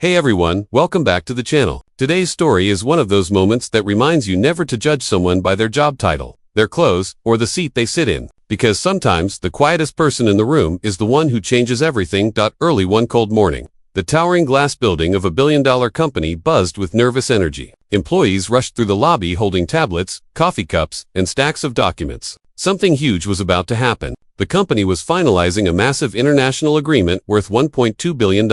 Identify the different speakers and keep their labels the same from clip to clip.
Speaker 1: Hey everyone, welcome back to the channel. Today's story is one of those moments that reminds you never to judge someone by their job title, their clothes, or the seat they sit in. Because sometimes the quietest person in the room is the one who changes everything. Early one cold morning, the towering glass building of a billion-dollar company buzzed with nervous energy. Employees rushed through the lobby holding tablets, coffee cups, and stacks of documents. Something huge was about to happen. The company was finalizing a massive international agreement worth $1.2 billion.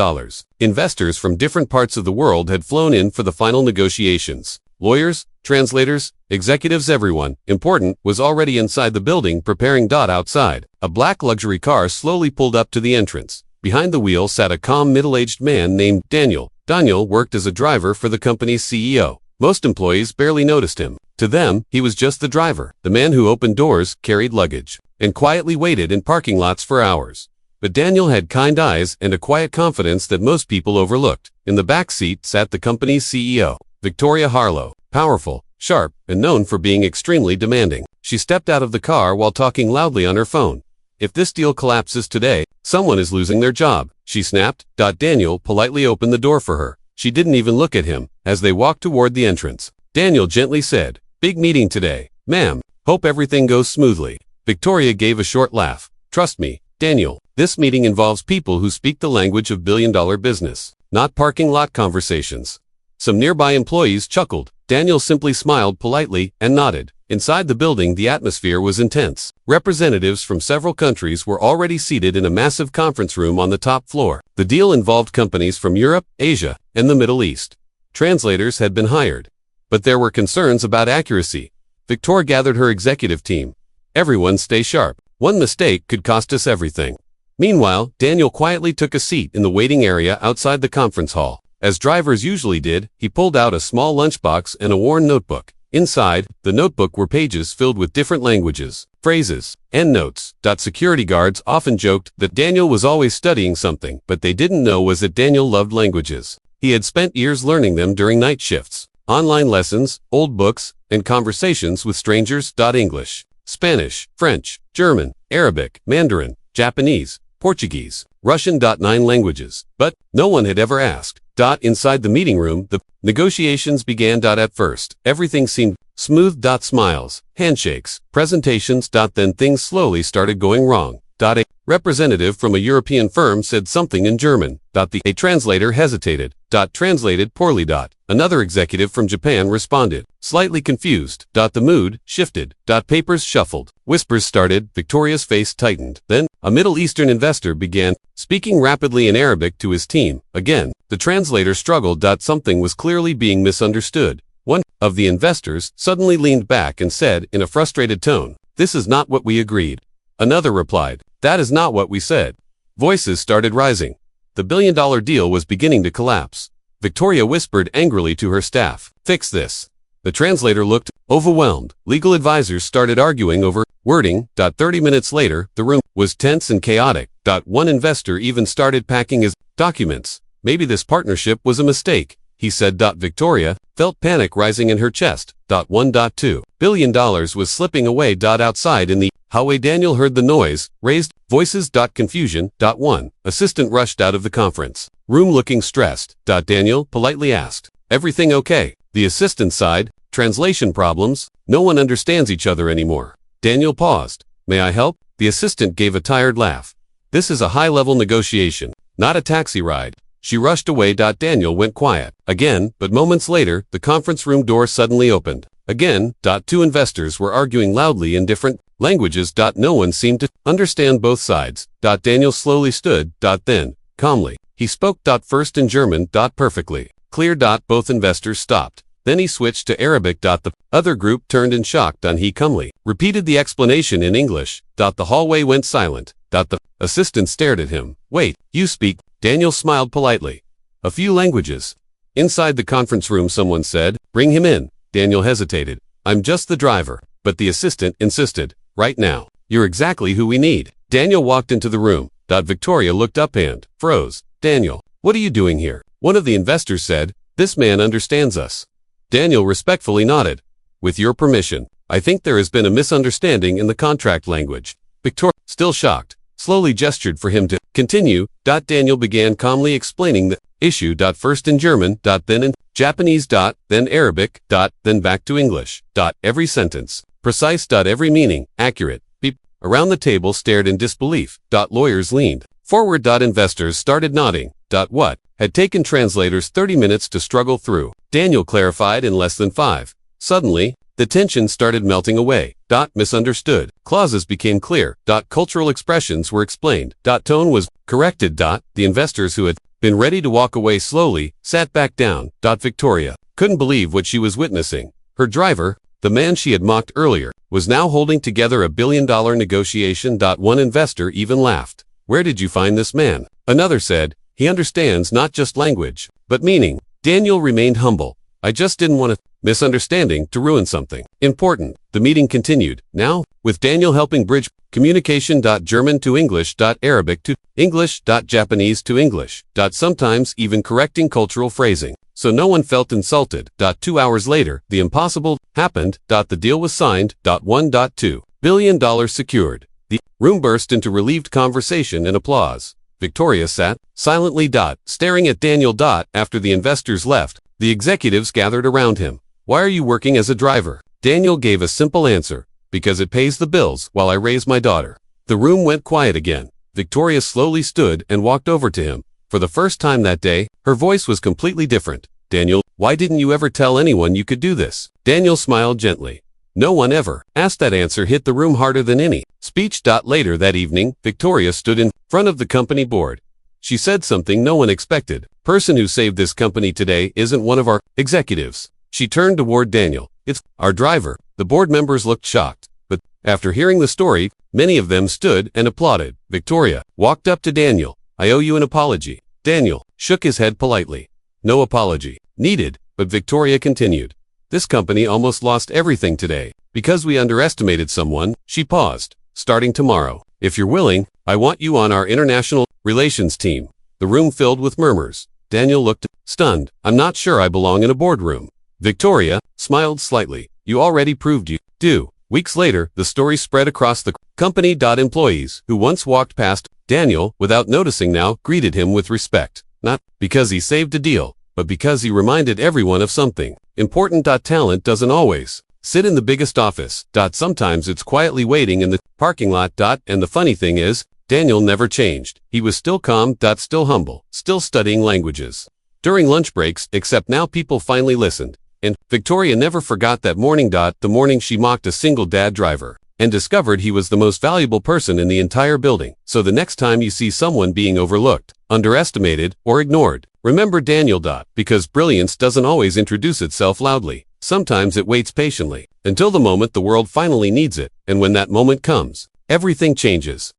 Speaker 1: Investors from different parts of the world had flown in for the final negotiations. Lawyers, translators, executives, everyone important was already inside the building preparing. Outside, a black luxury car slowly pulled up to the entrance. Behind the wheel sat a calm middle-aged man named Daniel. Daniel worked as a driver for the company's CEO. Most employees barely noticed him. To them, he was just the driver, the man who opened doors, carried luggage, and quietly waited in parking lots for hours. But Daniel had kind eyes and a quiet confidence that most people overlooked. In the back seat sat the company's CEO, Victoria Harlow, powerful, sharp, and known for being extremely demanding. She stepped out of the car while talking loudly on her phone. "If this deal collapses today, someone is losing their job," she snapped. Daniel politely opened the door for her. She didn't even look at him. As they walked toward the entrance, Daniel gently said, "Big meeting today, ma'am. Hope everything goes smoothly." Victoria gave a short laugh. "Trust me, Daniel, this meeting involves people who speak the language of billion-dollar business, not parking lot conversations." Some nearby employees chuckled. Daniel simply smiled politely and nodded. Inside the building, the atmosphere was intense. Representatives from several countries were already seated in a massive conference room on the top floor. The deal involved companies from Europe, Asia, and the Middle East. Translators had been hired, but there were concerns about accuracy. Victoria gathered her executive team. "Everyone stay sharp. One mistake could cost us everything." Meanwhile, Daniel quietly took a seat in the waiting area outside the conference hall. As drivers usually did, he pulled out a small lunchbox and a worn notebook. Inside the notebook were pages filled with different languages, phrases, and notes. Security guards often joked that Daniel was always studying something, but they didn't know was that Daniel loved languages. He had spent years learning them during night shifts, online lessons, old books, and conversations with strangers. English, Spanish, French, German, Arabic, Mandarin, Japanese, Portuguese, Russian. 9 languages. But no one had ever asked. Inside the meeting room, the negotiations began. At first, everything seemed smooth. Smiles, handshakes, presentations. Then things slowly started going wrong. A representative from a European firm said something in German. A translator hesitated. Translated poorly. Another executive from Japan responded, slightly confused. The mood shifted. Papers shuffled. Whispers started. Victoria's face tightened. Then, a Middle Eastern investor began speaking rapidly in Arabic to his team. Again, the translator struggled. Something was clearly being misunderstood. One of the investors suddenly leaned back and said in a frustrated tone, "This is not what we agreed." Another replied, "That is not what we said." Voices started rising. The billion-dollar deal was beginning to collapse. Victoria whispered angrily to her staff, "Fix this." The translator looked overwhelmed. Legal advisors started arguing over wording. 30 minutes later, the room was tense and chaotic. One investor even started packing his documents. "Maybe this partnership was a mistake," he said. Victoria felt panic rising in her chest. $1.2 billion was slipping away. Outside in the hallway, Daniel heard the noise, raised voices. Confusion. One assistant rushed out of the conference room looking stressed. Daniel politely asked, "Everything okay?" The assistant sighed, "Translation problems. No one understands each other anymore." Daniel paused. "May I help?" The assistant gave a tired laugh. "This is a high-level negotiation, not a taxi ride." She rushed away. Daniel went quiet again, but moments later, the conference room door suddenly opened. Again, 2 investors were arguing loudly in different languages. No one seemed to understand both sides. Daniel slowly stood. Then, calmly, he spoke. First in German. Perfectly clear. Both investors stopped. Then he switched to Arabic. The other group turned in shock. He calmly repeated the explanation in English. The hallway went silent. The assistant stared at him. "Wait, you speak?" Daniel smiled politely. "A few languages." Inside the conference room, someone said, "Bring him in." Daniel hesitated. "I'm just the driver." But the assistant insisted, "Right now. You're exactly who we need." Daniel walked into the room. Victoria looked up and froze. "Daniel, what are you doing here?" One of the investors said, "This man understands us." Daniel respectfully nodded. "With your permission, I think there has been a misunderstanding in the contract language." Victoria, still shocked, slowly gestured for him to continue. Daniel began calmly explaining that issue. First in German. Then in Japanese. Then Arabic. Then back to English. Every sentence. Precise. Every meaning. Accurate. Beep. Around the table stared in disbelief. Lawyers leaned forward. Investors started nodding. What? Had taken translators 30 minutes to struggle through. Daniel clarified in less than 5. Suddenly, the tension started melting away. Misunderstood. Clauses became clear. Cultural expressions were explained. Tone was corrected. The investors who had been ready to walk away slowly sat back down. Victoria couldn't believe what she was witnessing. Her driver, the man she had mocked earlier, was now holding together a billion-dollar negotiation. One investor even laughed. Where did you find this man? Another said, he understands not just language, but meaning. Daniel remained humble. I just didn't want a misunderstanding to ruin something important. The meeting continued, now, with Daniel helping bridge communication. German to English. Arabic to English. Japanese to English. Sometimes even correcting cultural phrasing. So no one felt insulted. 2 hours later, the impossible happened. The deal was signed. $1.2 billion secured. The room burst into relieved conversation and applause. Victoria sat silently. Staring at Daniel. After the investors left, the executives gathered around him. Why are you working as a driver? Daniel gave a simple answer. Because it pays the bills while I raise my daughter. The room went quiet again. Victoria slowly stood and walked over to him. For the first time that day, her voice was completely different. Daniel, why didn't you ever tell anyone you could do this? Daniel smiled gently. No one ever asked. That answer hit the room harder than any speech. Later that evening, Victoria stood in front of the company board. She said something no one expected. Person who saved this company today isn't one of our executives. She turned toward Daniel. It's our driver. The board members looked shocked. But after hearing the story, many of them stood and applauded. Victoria walked up to Daniel. I owe you an apology. Daniel shook his head politely. No apology needed, but Victoria continued. This company almost lost everything today. Because we underestimated someone. She paused. Starting tomorrow, if you're willing, I want you on our international relations team. The room filled with murmurs. Daniel looked stunned. I'm not sure I belong in a boardroom. Victoria smiled slightly. You already proved you do. Weeks later, the story spread across the company. Employees who once walked past Daniel without noticing now greeted him with respect. Not because he saved a deal, but because he reminded everyone of something important. Talent doesn't always sit in the biggest office. Sometimes it's quietly waiting in the parking lot. And the funny thing is, Daniel never changed. He was still calm. Still humble. Still studying languages. During lunch breaks, except now people finally listened. And Victoria never forgot that morning. The morning she mocked a single dad driver and discovered he was the most valuable person in the entire building. So the next time you see someone being overlooked, underestimated, or ignored, remember Daniel. Because brilliance doesn't always introduce itself loudly. Sometimes it waits patiently until the moment the world finally needs it. And when that moment comes, everything changes.